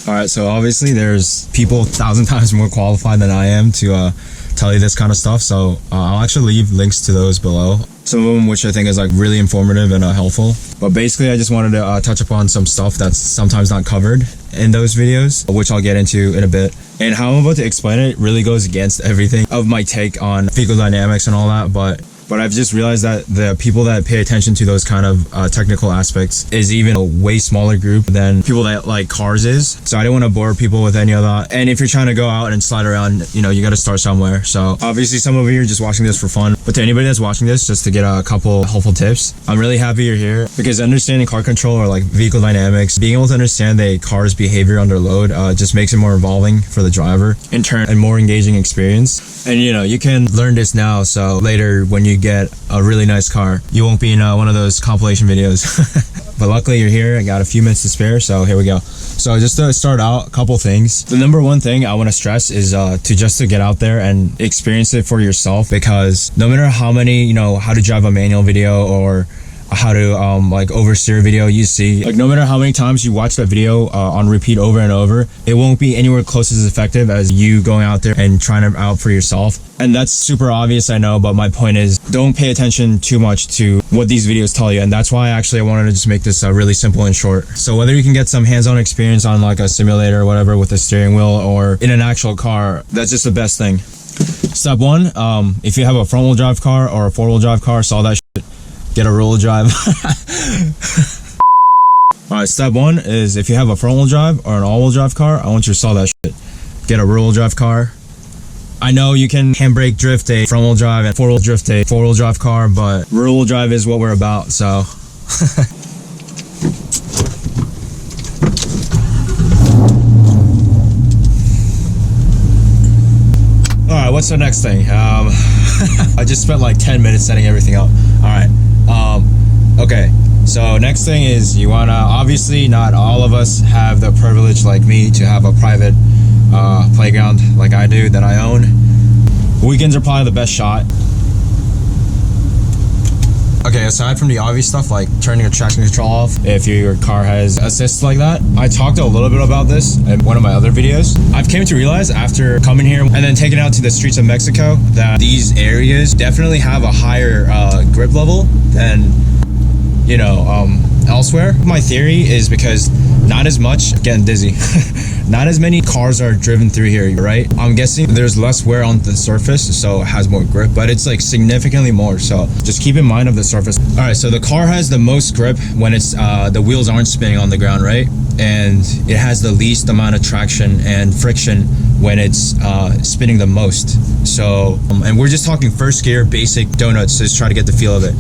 All right, so obviously there's people 1,000 times more qualified than I am to tell you this kind of stuff. So I'll actually leave links to those below. Some of them which I think is like really informative and helpful. But basically I just wanted to touch upon some stuff that's sometimes not covered in those videos, which I'll get into in a bit. And how I'm about to explain it really goes against everything of my take on vehicle dynamics and all that, but I've just realized that the people that pay attention to those kind of technical aspects is even a way smaller group than people that like cars is. So I don't want to bore people with any of that. And if you're trying to go out and slide around, you know, you got to start somewhere. So obviously some of you are just watching this for fun, but to anybody that's watching this just to get a couple helpful tips, I'm really happy you're here, because understanding car control or like vehicle dynamics, being able to understand a car's behavior under load just makes it more involving for the driver, in turn a more engaging experience. And you know, you can learn this now, so later when you get a really nice car, you won't be in one of those compilation videos. But luckily you're here. I got a few minutes to spare, so here we go. So just to start out, a couple things. The number one thing I want to stress is to get out there and experience it for yourself, because no matter how many, you know, how to drive a manual video or how to like oversteer video you see, like no matter how many times you watch that video on repeat over and over, it won't be anywhere close as effective as you going out there and trying it out for yourself. And that's super obvious, I know, but my point is don't pay attention too much to what these videos tell you. And that's why actually I wanted to just make this really simple and short. So whether you can get some hands-on experience on like a simulator or whatever with a steering wheel or in an actual car, that's just the best thing. Step one, if you have a front-wheel drive car or a four-wheel drive car, saw that shit, get a rear-wheel drive. Alright, step one is if you have a front-wheel drive or an all-wheel drive car, I want you to saw that shit, get a rear-wheel drive car. I know you can handbrake drift a front-wheel drive and four-wheel drift a four-wheel drive car, but rear-wheel drive is what we're about, so. Alright, what's the next thing? I just spent like 10 minutes setting everything up. Alright, okay, so next thing is you wanna, obviously not all of us have the privilege like me to have a private playground like I do, that I own. Weekends are probably the best shot. Okay, aside from the obvious stuff like turning your traction control off if your car has assist like that, I talked a little bit about this in one of my other videos. I've came to realize after coming here and then taking out to the streets of Mexico that these areas definitely have a higher grip level than, you know, elsewhere. My theory is because not as much, getting dizzy, not as many cars are driven through here, right? I'm guessing there's less wear on the surface, so it has more grip, but it's like significantly more, so just keep in mind of the surface. All right, so the car has the most grip when it's the wheels aren't spinning on the ground, right? And it has the least amount of traction and friction when it's spinning the most. So and we're just talking first gear basic donuts, just try to get the feel of it.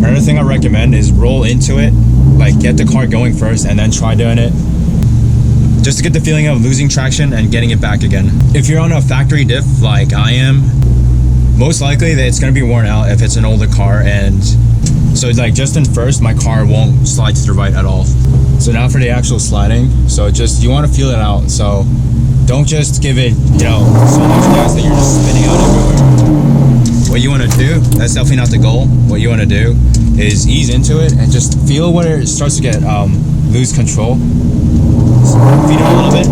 Another thing I recommend is roll into it, like get the car going first and then try doing it, just to get the feeling of losing traction and getting it back again. If you're on a factory diff like I am, most likely that it's going to be worn out if it's an older car, and so like just in first my car won't slide to the right at all. So now for the actual sliding, so just you want to feel it out, so don't just give it, you know, so much gas that you're just spinning out everywhere. What you want to do, that's definitely not the goal. What you want to do is ease into it and just feel where it starts to get lose control. So feed it a little bit.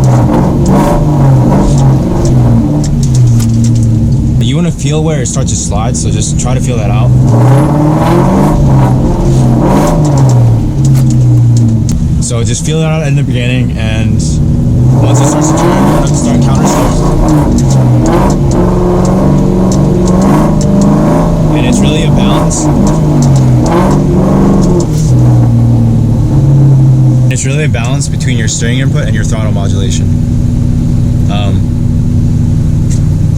You want to feel where it starts to slide, so just try to feel that out. So just feel it out in the beginning, and once it starts to turn, you have to start counter steers. And it's really a balance. It's really a balance between your steering input and your throttle modulation.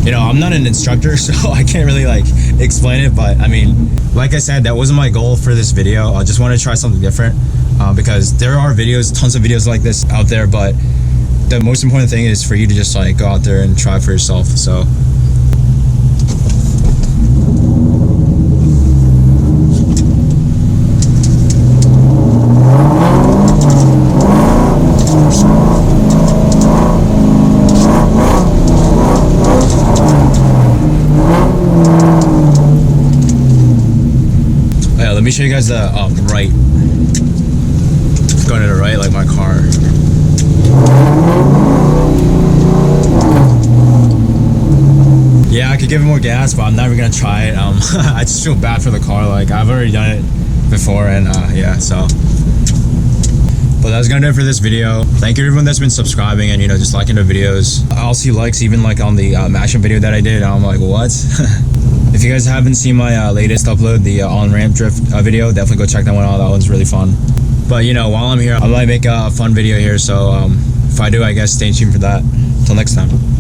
You know, I'm not an instructor, so I can't really like explain it, but I mean, like I said, that wasn't my goal for this video. I just wanted to try something different because there are videos, tons of videos like this out there, but the most important thing is for you to just like go out there and try for yourself. So let me show you guys the right. Going to the right like my car. could give it more gas, but I'm never gonna try it. I just feel bad for the car. Like, I've already done it before, and yeah, so. But that's gonna do it for this video. Thank you everyone that's been subscribing and, you know, just liking the videos. I'll see likes even like on the mashup video that I did, and I'm like, what? If you guys haven't seen my latest upload, the on-ramp drift video, definitely go check that one out. That one's really fun. But, you know, while I'm here, I might make a fun video here, so if I do, I guess stay tuned for that. Till next time.